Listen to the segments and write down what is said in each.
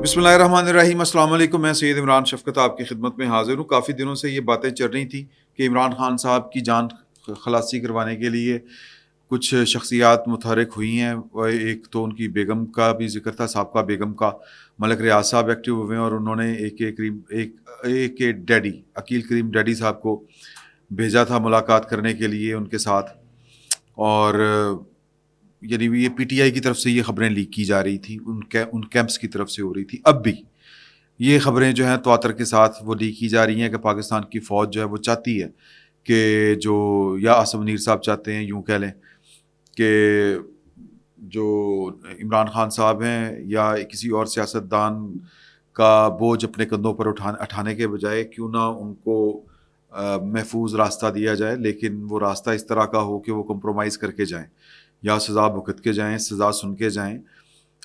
بسم اللہ الرحمن الرحیم۔ السلام علیکم، میں سید عمران شفقت آپ کی خدمت میں حاضر ہوں۔ کافی دنوں سے یہ باتیں چل رہی تھیں کہ عمران خان صاحب کی جان خلاصی کروانے کے لیے کچھ شخصیات متحرک ہوئی ہیں۔ ایک تو ان کی بیگم کا بھی ذکر تھا، سابقہ بیگم کا، ملک ریاض صاحب ایکٹیو ہوئے ہیں اور انہوں نے ایک ڈیڈی عقیل کریم ڈیڈی صاحب کو بھیجا تھا ملاقات کرنے کے لیے ان کے ساتھ، اور یعنی یہ پی ٹی آئی کی طرف سے یہ خبریں لیک کی جا رہی تھیں، ان کیمپس کی طرف سے ہو رہی تھی۔ اب بھی یہ خبریں جو ہیں تواتر کے ساتھ وہ لیک کی جا رہی ہیں کہ پاکستان کی فوج جو ہے وہ چاہتی ہے کہ جو یا آصف منیر صاحب چاہتے ہیں، یوں کہہ لیں کہ جو عمران خان صاحب ہیں یا کسی اور سیاستدان کا بوجھ اپنے کندھوں پر اٹھانے کے بجائے کیوں نہ ان کو محفوظ راستہ دیا جائے، لیکن وہ راستہ اس طرح کا ہو کہ وہ کمپرومائز کر کے جائیں، یا سزا بھگت کے جائیں، سزا سن کے جائیں،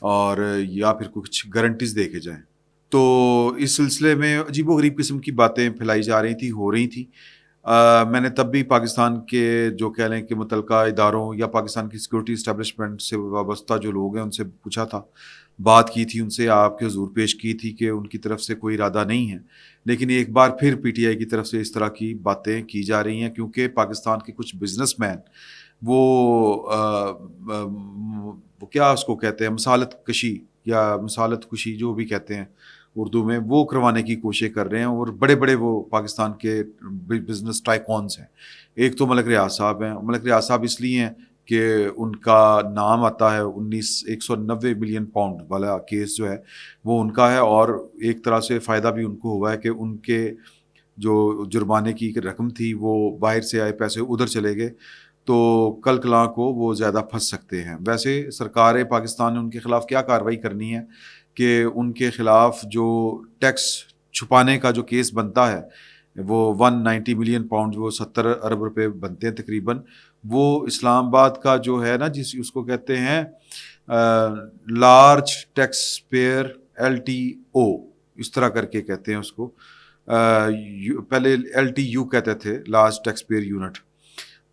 اور یا پھر کچھ گارنٹیز دے کے جائیں۔ تو اس سلسلے میں عجیب و غریب قسم کی باتیں پھیلائی جا رہی تھی، ہو رہی تھیں۔ میں نے تب بھی پاکستان کے جو کہہ لیں کہ متعلقہ اداروں یا پاکستان کی سیکورٹی اسٹیبلشمنٹ سے وابستہ جو لوگ ہیں ان سے پوچھا تھا، بات کی تھی، ان سے آپ کے حضور پیش کی تھی کہ ان کی طرف سے کوئی ارادہ نہیں ہے، لیکن ایک بار پھر پی ٹی آئی کی طرف سے اس طرح کی باتیں کی جا رہی ہیں، کیونکہ پاکستان کے کچھ بزنس مین وہ کیا اس کو کہتے ہیں، مسالت کشی یا مسالت کشی جو بھی کہتے ہیں اردو میں، وہ کروانے کی کوشش کر رہے ہیں، اور بڑے بڑے وہ پاکستان کے بزنس ٹائکونز ہیں۔ ایک تو ملک ریاض صاحب ہیں۔ ملک ریاض صاحب اس لیے ہیں کہ ان کا نام آتا ہے 190 ملین پاؤنڈ والا کیس جو ہے وہ ان کا ہے، اور ایک طرح سے فائدہ بھی ان کو ہوا ہے کہ ان کے جو جرمانے کی رقم تھی وہ باہر سے آئے پیسے ادھر چلے گئے، تو کل کلاں کو وہ زیادہ پھنس سکتے ہیں۔ ویسے سرکار پاکستان نے ان کے خلاف کیا کارروائی کرنی ہے کہ ان کے خلاف جو ٹیکس چھپانے کا جو کیس بنتا ہے وہ 190 ملین پاؤنڈ، وہ 70 ارب روپے بنتے ہیں تقریباً، وہ اسلام آباد کا جو ہے نا، اس کو کہتے ہیں لارج ٹیکس پیئر LTO، اس طرح کر کے کہتے ہیں اس کو، پہلے LTU کہتے تھے، لارج ٹیکس پیئر یونٹ۔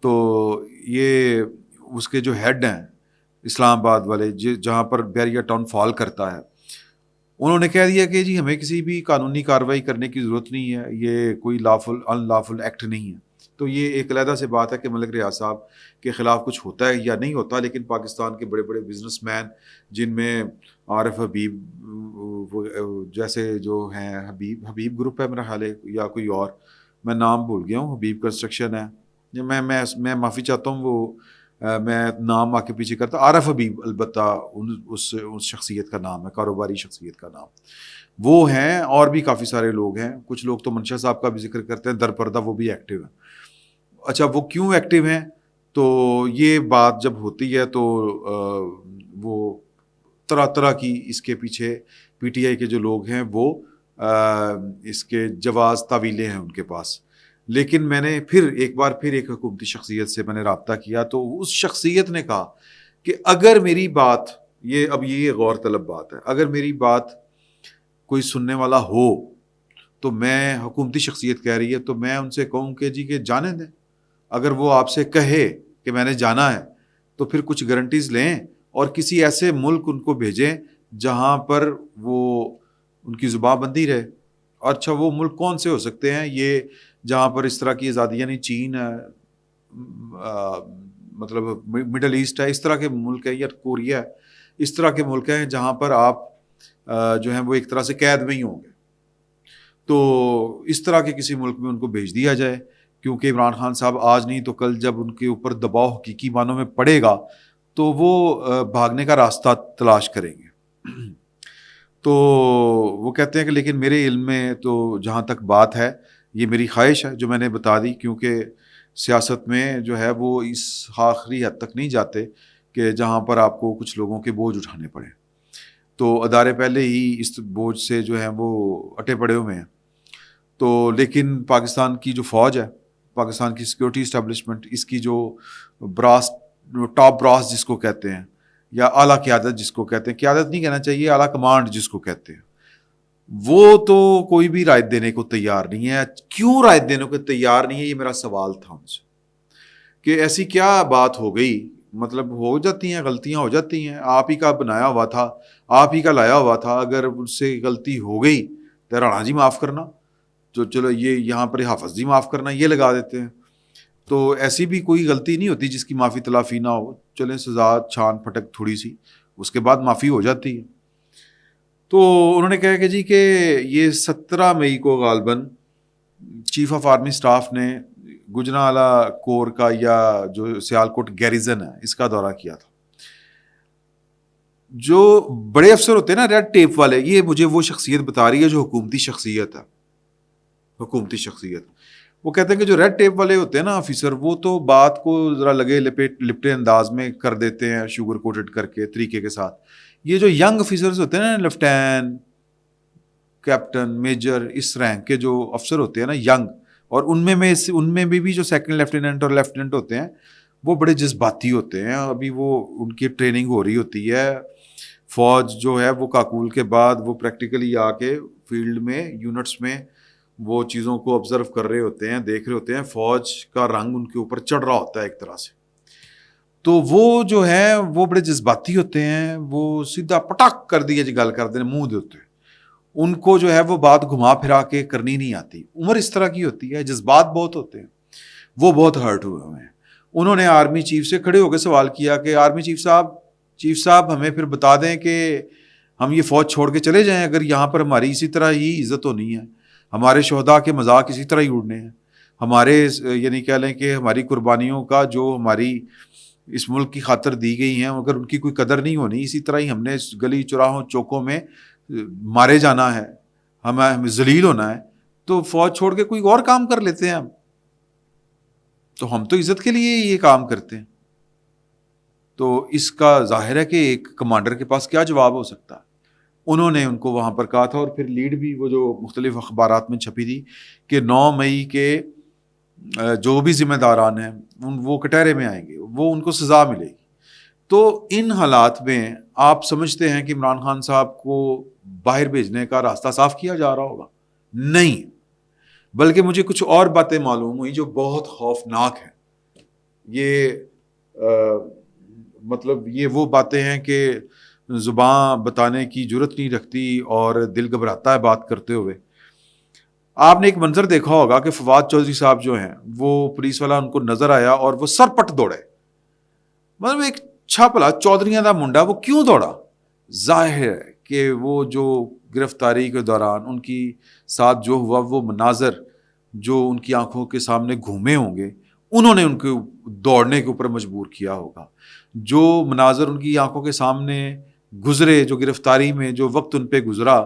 تو یہ اس کے جو ہیڈ ہیں اسلام آباد والے، جہاں پر بیریا ٹاؤن فال کرتا ہے، انہوں نے کہہ دیا کہ جی ہمیں کسی بھی قانونی کارروائی کرنے کی ضرورت نہیں ہے، یہ کوئی ان لافل ایکٹ نہیں ہے۔ تو یہ ایک علیحدہ سے بات ہے کہ ملک ریاض صاحب کے خلاف کچھ ہوتا ہے یا نہیں ہوتا، لیکن پاکستان کے بڑے بڑے بزنس مین، جن میں عارف حبیب جیسے جو ہیں، حبیب گروپ ہے میرا خیال ہے، یا کوئی اور، میں نام بھول گیا ہوں، حبیب کنسٹرکشن ہے، میں معافی چاہتا ہوں، وہ میں نام آ کے پیچھے کرتا، عارف حبیب البتہ اس شخصیت کا نام ہے، کاروباری شخصیت کا نام وہ ہیں، اور بھی کافی سارے لوگ ہیں، کچھ لوگ تو منشا صاحب کا بھی ذکر کرتے ہیں، در پردہ وہ بھی ایکٹیو ہیں۔ اچھا، وہ کیوں ایکٹیو ہیں؟ تو یہ بات جب ہوتی ہے تو وہ طرح طرح کی اس کے پیچھے پی ٹی آئی کے جو لوگ ہیں وہ اس کے جواز تعویلیں ہیں ان کے پاس۔ لیکن میں نے ایک بار پھر ایک حکومتی شخصیت سے میں نے رابطہ کیا، تو اس شخصیت نے کہا کہ اگر میری بات، یہ غور طلب بات ہے، اگر میری بات کوئی سننے والا ہو تو میں، حکومتی شخصیت کہہ رہی ہے، تو میں ان سے کہوں کہ جی کہ جانے دیں، اگر وہ آپ سے کہے کہ میں نے جانا ہے تو پھر کچھ گارنٹیز لیں اور کسی ایسے ملک ان کو بھیجیں جہاں پر وہ ان کی زبان بندی رہے۔ اچھا، وہ ملک کون سے ہو سکتے ہیں یہ جہاں پر اس طرح کی آزادی، یعنی چین ہے، مطلب مڈل ایسٹ ہے، اس طرح کے ملک ہیں، یا کوریا ہے، اس طرح کے ملک ہیں جہاں پر آپ جو ہیں وہ ایک طرح سے قید میں ہی ہوں گے۔ تو اس طرح کے کسی ملک میں ان کو بھیج دیا جائے، کیونکہ عمران خان صاحب آج نہیں تو کل جب ان کے اوپر دباؤ حقیقی معنوں میں پڑے گا تو وہ بھاگنے کا راستہ تلاش کریں گے۔ تو وہ کہتے ہیں کہ لیکن میرے علم میں تو جہاں تک بات ہے، یہ میری خواہش ہے جو میں نے بتا دی، کیونکہ سیاست میں جو ہے وہ اس آخری حد تک نہیں جاتے کہ جہاں پر آپ کو کچھ لوگوں کے بوجھ اٹھانے پڑے، تو ادارے پہلے ہی اس بوجھ سے جو ہیں وہ اٹے پڑے ہوئے ہیں۔ تو لیکن پاکستان کی جو فوج ہے، پاکستان کی سیکورٹی اسٹیبلشمنٹ، اس کی جو ٹاپ براس جس کو کہتے ہیں، یا اعلیٰ قیادت جس کو کہتے ہیں، قیادت نہیں کہنا چاہیے، اعلیٰ کمانڈ جس کو کہتے ہیں، وہ تو کوئی بھی رائے دینے کو تیار نہیں ہے۔ کیوں رائے دینے کو تیار نہیں ہے، یہ میرا سوال تھا ان سے، کہ ایسی کیا بات ہو گئی مطلب ہو جاتی ہیں، غلطیاں ہو جاتی ہیں، آپ ہی کا بنایا ہوا تھا، آپ ہی کا لایا ہوا تھا، اگر اس سے غلطی ہو گئی تو رانا جی معاف کرنا، تو چلو یہ یہاں پر حافظ جی معاف کرنا، یہ لگا دیتے ہیں. تو ایسی بھی کوئی غلطی نہیں ہوتی جس کی معافی تلافی نہ ہو، چلیں سزا چھان پھٹک تھوڑی سی، اس کے بعد معافی ہو جاتی ہے. تو انہوں نے کہا کہ جی کہ یہ 17 مئی کو غالباً چیف آف آرمی سٹاف نے گجرانوالہ کور کا یا جو سیالکوٹ گیریزن ہے اس کا دورہ کیا تھا. جو بڑے افسر ہوتے ہیں نا ریڈ ٹیپ والے، یہ مجھے وہ شخصیت بتا رہی ہے جو حکومتی شخصیت ہے. حکومتی شخصیت وہ کہتے ہیں کہ جو ریڈ ٹیپ والے ہوتے ہیں نا آفیسر، وہ تو بات کو ذرا لگے لپٹے انداز میں کر دیتے ہیں، شوگر کوٹڈ کر کے طریقے کے ساتھ. یہ جو ینگ آفیسرز ہوتے ہیں نا، لیفٹیننٹ، کیپٹن، میجر، اس رینک کے جو افسر ہوتے ہیں نا ینگ، اور ان میں بھی جو سیکنڈ لیفٹیننٹ اور لیفٹیننٹ ہوتے ہیں، وہ بڑے جذباتی ہوتے ہیں. ابھی وہ ان کی ٹریننگ ہو رہی ہوتی ہے. فوج جو ہے وہ کاکول کے بعد وہ پریکٹیکلی آ کے فیلڈ میں یونٹس میں وہ چیزوں کو آبزرو کر رہے ہوتے ہیں، دیکھ رہے ہوتے ہیں. فوج کا رنگ ان کے اوپر چڑھ رہا ہوتا ہے ایک طرح سے. تو وہ جو ہے وہ بڑے جذباتی ہوتے ہیں، وہ سیدھا پٹاک کر دیے جی گل کر دیں منہ دے ہوتے ہیں. ان کو جو ہے وہ بات گھما پھرا کے کرنی نہیں آتی. عمر اس طرح کی ہوتی ہے، جذبات بہت ہوتے ہیں. وہ بہت ہرٹ ہوئے ہیں. انہوں نے آرمی چیف سے کھڑے ہو کے سوال کیا کہ آرمی چیف صاحب ہمیں پھر بتا دیں کہ ہم یہ فوج چھوڑ کے چلے جائیں اگر یہاں پر ہماری اسی طرح ہی عزت ہونی ہے، ہمارے شہداء کے مذاق اسی طرح ہی اڑنے ہیں، ہمارے یعنی کہہ لیں کہ ہماری قربانیوں کا جو ہماری اس ملک کی خاطر دی گئی ہیں، اگر ان کی کوئی قدر نہیں ہونی، اسی طرح ہی ہم نے گلی چوراہوں چوکوں میں مارے جانا ہے، ہمیں ذلیل ہونا ہے، تو فوج چھوڑ کے کوئی اور کام کر لیتے ہیں ہم. تو ہم تو عزت کے لیے یہ کام کرتے ہیں. تو اس کا ظاہر ہے کہ ایک کمانڈر کے پاس کیا جواب ہو سکتا ہے. انہوں نے ان کو وہاں پر کہا تھا، اور پھر لیڈ بھی وہ جو مختلف اخبارات میں چھپی تھی کہ 9 مئی کے جو بھی ذمہ داران ہیں وہ کٹہرے میں آئیں گے، وہ ان کو سزا ملے گی. تو ان حالات میں آپ سمجھتے ہیں کہ عمران خان صاحب کو باہر بھیجنے کا راستہ صاف کیا جا رہا ہوگا؟ نہیں، بلکہ مجھے کچھ اور باتیں معلوم ہوئی جو بہت خوفناک ہیں. یہ مطلب یہ وہ باتیں ہیں کہ زباں بتانے کی جرت نہیں رکھتی اور دل گھبراتا ہے بات کرتے ہوئے. آپ نے ایک منظر دیکھا ہوگا کہ فواد چودھری صاحب جو ہیں، وہ پولیس والا ان کو نظر آیا اور وہ سر پٹ دوڑے. مطلب ایک چھاپلا چودھریاں دا منڈا وہ کیوں دوڑا؟ ظاہر ہے کہ وہ جو گرفتاری کے دوران ان کی ساتھ جو ہوا، وہ مناظر جو ان کی آنکھوں کے سامنے گھومے ہوں گے، انہوں نے ان کو دوڑنے کے اوپر مجبور کیا ہوگا. جو مناظر ان کی آنکھوں کے سامنے گزرے، جو گرفتاری میں جو وقت ان پہ گزرا،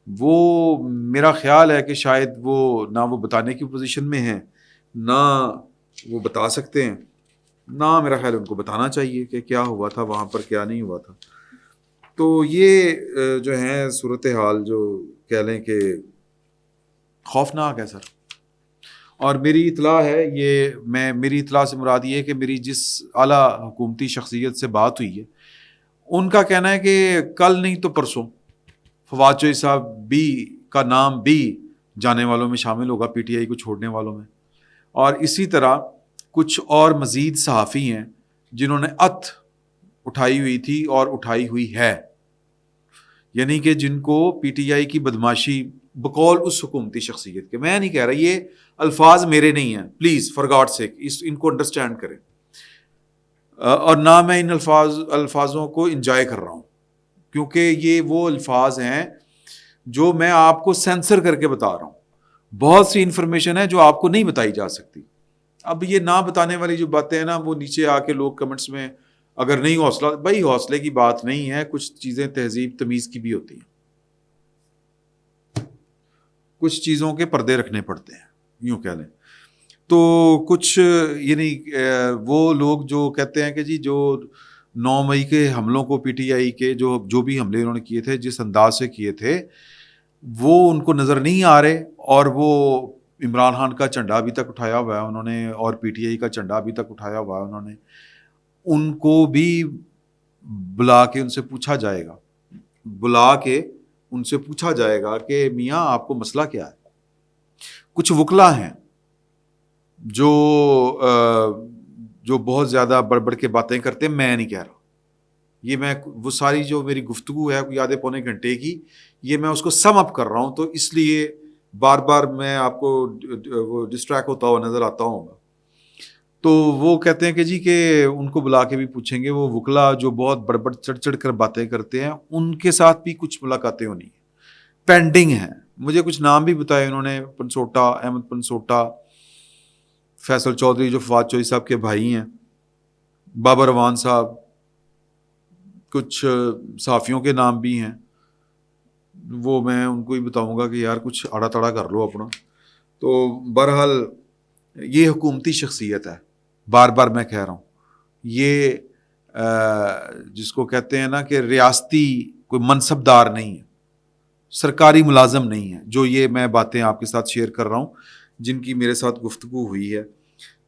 وہ میرا خیال ہے کہ شاید وہ نہ وہ بتانے کی پوزیشن میں ہیں، نہ وہ بتا سکتے ہیں، نہ میرا خیال ان کو بتانا چاہیے کہ کیا ہوا تھا وہاں پر، کیا نہیں ہوا تھا. تو یہ جو ہیں صورتحال جو کہہ لیں کہ خوفناک ہے سر. اور میری اطلاع ہے، میری اطلاع سے مراد یہ ہے کہ میری جس اعلیٰ حکومتی شخصیت سے بات ہوئی ہے، ان کا کہنا ہے کہ کل نہیں تو پرسوں فواد چودھری صاحب بھی کا نام بھی جانے والوں میں شامل ہوگا، پی ٹی آئی کو چھوڑنے والوں میں. اور اسی طرح کچھ اور مزید صحافی ہیں جنہوں نے اٹھائی ہوئی تھی اور اٹھائی ہوئی ہے، یعنی کہ جن کو پی ٹی آئی کی بدماشی بقول اس حکومتی شخصیت کے، میں نہیں کہہ رہا، یہ الفاظ میرے نہیں ہیں، پلیز فار گاڈ سیک ان کو انڈرسٹینڈ کریں، اور نہ میں ان الفاظوں کو انجوائے کر رہا ہوں، کیونکہ یہ وہ الفاظ ہیں جو میں آپ کو سینسر کر کے بتا رہا ہوں. بہت سی انفارمیشن ہے جو آپ کو نہیں بتائی جا سکتی. اب یہ نہ بتانے والی جو باتیں ہیں نا، وہ نیچے آ کے لوگ کمنٹس میں اگر نہیں حوصلہ، بھائی حوصلے کی بات نہیں ہے، کچھ چیزیں تہذیب تمیز کی بھی ہوتی ہیں، کچھ چیزوں کے پردے رکھنے پڑتے ہیں، یوں کہہ لیں. تو کچھ یعنی وہ لوگ جو کہتے ہیں کہ جی جو 9 مئی کے حملوں کو پی ٹی آئی کے جو بھی حملے انہوں نے کیے تھے، جس انداز سے کیے تھے، وہ ان کو نظر نہیں آ رہے، اور وہ عمران خان کا جھنڈا ابھی تک اٹھایا ہوا ہے انہوں نے، اور پی ٹی آئی کا جھنڈا ابھی تک اٹھایا ہوا ہے انہوں نے. ان کو بھی بلا کے ان سے پوچھا جائے گا کہ میاں آپ کو مسئلہ کیا ہے. کچھ وکلا ہیں جو جو بہت زیادہ بڑھ بڑھ کے باتیں کرتے ہیں، میں نہیں کہہ رہا یہ، میں وہ ساری جو میری گفتگو ہے کوئی آدھے پونے گھنٹے کی، یہ میں اس کو سم اپ کر رہا ہوں، تو اس لیے بار بار میں آپ کو وہ ڈسٹریکٹ ہوتا ہوا نظر آتا ہوں. تو وہ کہتے ہیں کہ جی کہ ان کو بلا کے بھی پوچھیں گے، وہ وکلا جو بہت بڑھ بڑھ چڑھ چڑھ کر باتیں کرتے ہیں، ان کے ساتھ بھی کچھ ملاقاتیں ہونی پینڈنگ ہیں. مجھے کچھ نام بھی بتائے انہوں نے، پنسوٹا، احمد پنسوٹا، فیصل چودھری جو فواد چودھری صاحب کے بھائی ہیں، بابر روان صاحب، کچھ صحافیوں کے نام بھی ہیں، وہ میں ان کو ہی بتاؤں گا کہ یار کچھ آڑا تڑا کر لو اپنا. تو بہرحال یہ حکومتی شخصیت ہے، بار بار میں کہہ رہا ہوں، یہ جس کو کہتے ہیں نا کہ ریاستی کوئی منصب دار نہیں ہے، سرکاری ملازم نہیں ہے، جو یہ میں باتیں آپ کے ساتھ شیئر کر رہا ہوں جن کی میرے ساتھ گفتگو ہوئی ہے.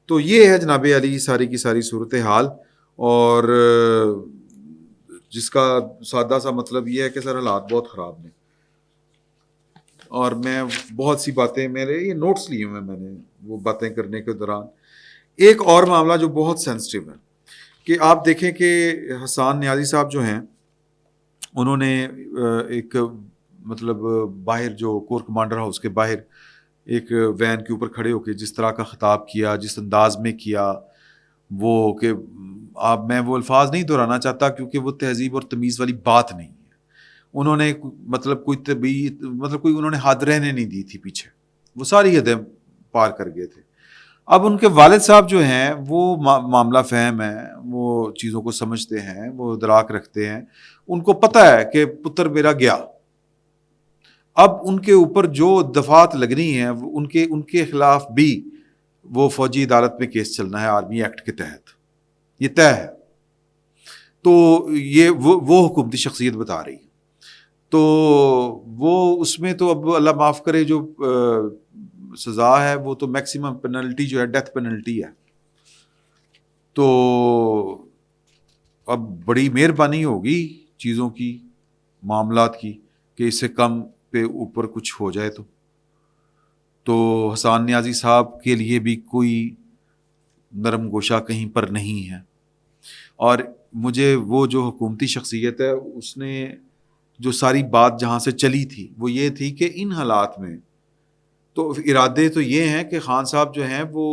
تو یہ ہے جناب علی ساری کی ساری صورتحال، اور جس کا سادہ سا مطلب یہ ہے کہ سر حالات بہت خراب ہیں. اور میں بہت سی باتیں، میرے یہ نوٹس لیے ہوئے میں نے وہ باتیں کرنے کے دوران. ایک اور معاملہ جو بہت سینسٹیو ہے کہ آپ دیکھیں کہ حسان نیازی صاحب جو ہیں، انہوں نے ایک مطلب باہر جو کور کمانڈر ہاؤس کے باہر ایک وین کے اوپر کھڑے ہو کے جس طرح کا خطاب کیا، جس انداز میں کیا، وہ کہ آپ، میں وہ الفاظ نہیں دہرانا چاہتا کیونکہ وہ تہذیب اور تمیز والی بات نہیں ہے. انہوں نے مطلب کوئی انہوں نے حد رہنے نہیں دی تھی پیچھے، وہ ساری حدیں پار کر گئے تھے. اب ان کے والد صاحب جو ہیں وہ معاملہ فہم ہیں، وہ چیزوں کو سمجھتے ہیں، وہ ادراک رکھتے ہیں، ان کو پتہ ہے کہ پتر میرا گیا. اب ان کے اوپر جو دفعات لگنی ہیں ان کے خلاف بھی وہ فوجی عدالت میں کیس چلنا ہے آرمی ایکٹ کے تحت، یہ طے ہے. تو یہ وہ حکومتی شخصیت بتا رہی ہے. تو وہ اس میں تو اب اللہ معاف کرے جو سزا ہے وہ تو میکسیمم پینلٹی جو ہے ڈیتھ پینلٹی ہے. تو اب بڑی مہربانی ہوگی چیزوں کی، معاملات کی، کہ اس سے کم پہ اوپر کچھ ہو جائے. تو حسان نیازی صاحب کے لیے بھی کوئی نرم گوشہ کہیں پر نہیں ہے. اور مجھے وہ جو حکومتی شخصیت ہے اس نے جو ساری بات جہاں سے چلی تھی وہ یہ تھی کہ ان حالات میں تو ارادے تو یہ ہیں کہ خان صاحب جو ہیں وہ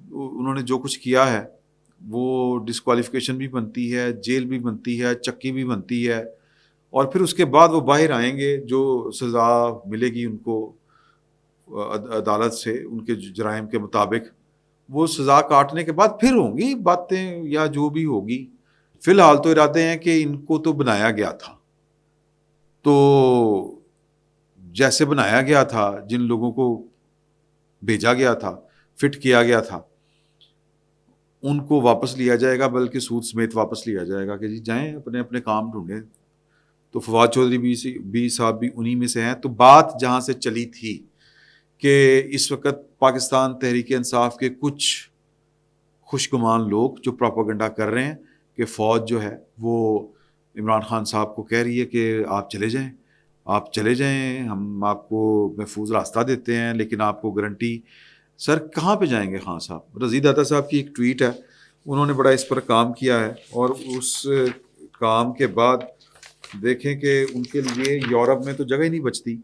انہوں نے جو کچھ کیا ہے وہ ڈسکوالیفیکیشن بھی بنتی ہے، جیل بھی بنتی ہے، چکی بھی بنتی ہے، اور پھر اس کے بعد وہ باہر آئیں گے، جو سزا ملے گی ان کو عدالت سے ان کے جرائم کے مطابق، وہ سزا کاٹنے کے بعد پھر ہوں گی باتیں یا جو بھی ہوگی. فی الحال تو ارادے ہیں کہ ان کو تو بنایا گیا تھا، تو جیسے بنایا گیا تھا، جن لوگوں کو بھیجا گیا تھا، فٹ کیا گیا تھا، ان کو واپس لیا جائے گا، بلکہ سود سمیت واپس لیا جائے گا کہ جی جائیں اپنے اپنے کام ڈھونڈیں. تو فواد چودھری بھی صاحب بھی انہی میں سے ہیں. تو بات جہاں سے چلی تھی کہ اس وقت پاکستان تحریک انصاف کے کچھ خوش گمان لوگ جو پروپیگنڈا کر رہے ہیں کہ فوج جو ہے وہ عمران خان صاحب کو کہہ رہی ہے کہ آپ چلے جائیں، ہم آپ کو محفوظ راستہ دیتے ہیں، لیکن آپ کو گارنٹی. سر کہاں پہ جائیں گے خان صاحب؟ رضی داتا صاحب کی ایک ٹویٹ ہے، انہوں نے بڑا اس پر کام کیا ہے، اور اس کام کے بعد دیکھیں کہ ان کے لیے یورپ میں تو جگہ ہی نہیں بچتی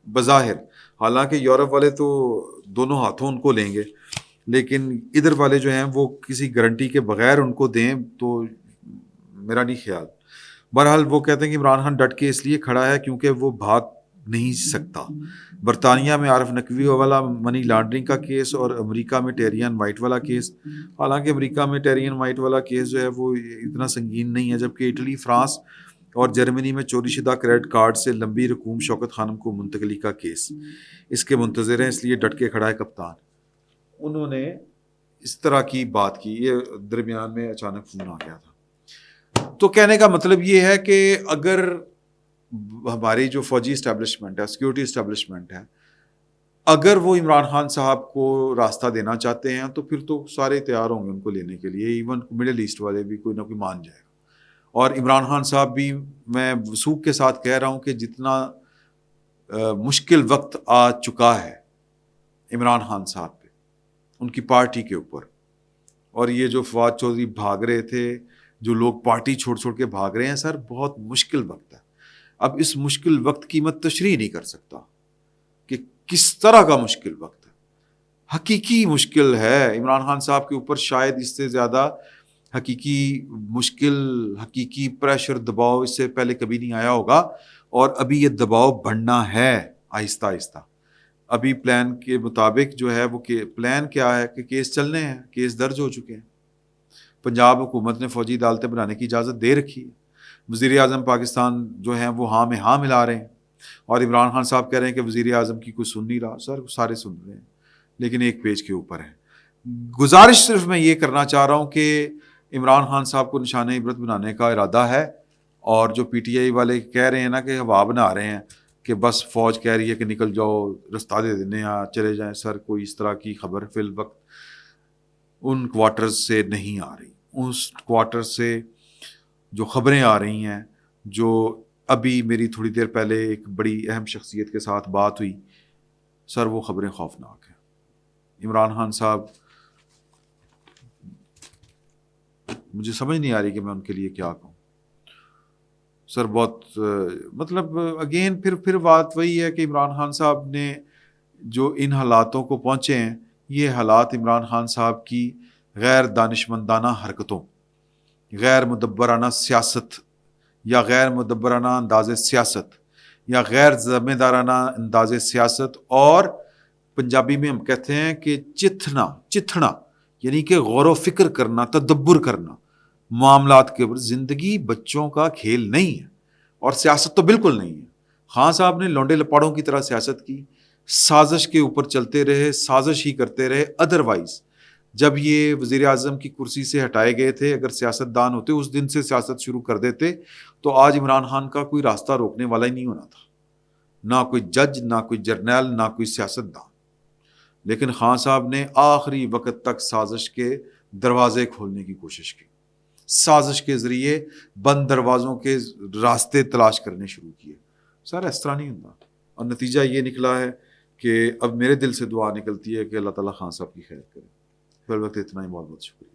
بظاہر. حالانکہ یورپ والے تو دونوں ہاتھوں ان کو لیں گے، لیکن ادھر والے جو ہیں وہ کسی گارنٹی کے بغیر ان کو دیں تو میرا نہیں خیال. بہرحال وہ کہتے ہیں کہ عمران خان ڈٹ کے اس لیے کھڑا ہے کیونکہ وہ بھاگ نہیں سکتا. برطانیہ میں عارف نقوی والا منی لانڈرنگ کا کیس، اور امریکہ میں ٹیرین وائٹ والا کیس. حالانکہ امریکہ میں ٹیرین وائٹ والا کیس جو ہے وہ اتنا سنگین نہیں ہے، جبکہ اٹلی، فرانس اور جرمنی میں چوری شدہ کریڈٹ کارڈ سے لمبی رقوم شوکت خانم کو منتقلی کا کیس اس کے منتظر ہیں، اس لیے ڈٹ کے کھڑا ہے کپتان. انہوں نے اس طرح کی بات کی، یہ درمیان میں اچانک فون آ گیا تھا. تو کہنے کا مطلب یہ ہے کہ اگر ہماری جو فوجی اسٹیبلشمنٹ ہے، سیکورٹی اسٹیبلشمنٹ ہے، اگر وہ عمران خان صاحب کو راستہ دینا چاہتے ہیں تو پھر تو سارے تیار ہوں گے ان کو لینے کے لیے، ایون مڈل ایسٹ والے بھی کوئی نہ کوئی مان جائے گا. اور عمران خان صاحب بھی، میں وثوق کے ساتھ کہہ رہا ہوں کہ جتنا مشکل وقت آ چکا ہے عمران خان صاحب پہ، ان کی پارٹی کے اوپر، اور یہ جو فواد چودھری بھاگ رہے تھے، جو لوگ پارٹی چھوڑ چھوڑ کے بھاگ رہے ہیں، سر بہت مشکل وقت ہے. اب اس مشکل وقت کی میں تشریح نہیں کر سکتا کہ کس طرح کا مشکل وقت ہے. حقیقی مشکل ہے. عمران خان صاحب کے اوپر شاید اس سے زیادہ حقیقی مشکل، حقیقی پریشر، دباؤ اس سے پہلے کبھی نہیں آیا ہوگا. اور ابھی یہ دباؤ بڑھنا ہے آہستہ آہستہ. ابھی پلان کے مطابق جو ہے وہ پلان کیا ہے کہ کیس چلنے ہیں، کیس درج ہو چکے ہیں. پنجاب حکومت نے فوجی عدالتیں بنانے کی اجازت دے رکھی ہے. وزیر اعظم پاکستان جو ہیں وہ ہاں میں ہاں ملا رہے ہیں، اور عمران خان صاحب کہہ رہے ہیں کہ وزیر اعظم کی کوئی سن نہیں رہا. سر سارے سن رہے ہیں لیکن ایک پیج کے اوپر ہے. گزارش صرف میں یہ کرنا چاہ رہا ہوں کہ عمران خان صاحب کو نشانہ عبرت بنانے کا ارادہ ہے. اور جو پی ٹی آئی والے کہہ رہے ہیں نا کہ ہوا بنا رہے ہیں کہ بس فوج کہہ رہی ہے کہ نکل جاؤ، رستہ دے دینے چلے جائیں، سر کوئی اس طرح کی خبر فی الوقت ان کوارٹرز سے نہیں آ رہی. اس کوارٹر سے جو خبریں آ رہی ہیں، جو ابھی میری تھوڑی دیر پہلے ایک بڑی اہم شخصیت کے ساتھ بات ہوئی، سر وہ خبریں خوفناک ہیں. عمران خان صاحب، مجھے سمجھ نہیں آ رہی کہ میں ان کے لیے کیا کہوں. سر بہت مطلب اگین پھر بات وہی ہے کہ عمران خان صاحب نے جو ان حالاتوں کو پہنچے ہیں، یہ حالات عمران خان صاحب کی غیر دانشمندانہ حرکتوں، غیر مدبرانہ سیاست یا غیر مدبرانہ انداز سیاست یا غیر ذمہ دارانہ انداز سیاست، اور پنجابی میں ہم کہتے ہیں کہ چتھنا یعنی کہ غور و فکر کرنا، تدبر کرنا معاملات کے اوپر. زندگی بچوں کا کھیل نہیں ہے اور سیاست تو بالکل نہیں ہے. خان صاحب نے لونڈے لپاڑوں کی طرح سیاست کی، سازش کے اوپر چلتے رہے، سازش ہی کرتے رہے. ادروائز جب یہ وزیر اعظم کی کرسی سے ہٹائے گئے تھے، اگر سیاست دان ہوتے اس دن سے سیاست شروع کر دیتے تو آج عمران خان کا کوئی راستہ روکنے والا ہی نہیں ہونا تھا. نہ کوئی جج، نہ کوئی جرنیل، نہ کوئی سیاست دان. لیکن خان صاحب نے آخری وقت تک سازش کے دروازے کھولنے کی کوشش کی، سازش کے ذریعے بند دروازوں کے راستے تلاش کرنے شروع کیے. سر اس طرح نہیں ہوتا. اور نتیجہ یہ نکلا ہے کہ اب میرے دل سے دعا نکلتی ہے کہ اللہ تعالیٰ خان صاحب کی خیر کرے. فی الوقت اتنا ہی. بہت بہت شکریہ.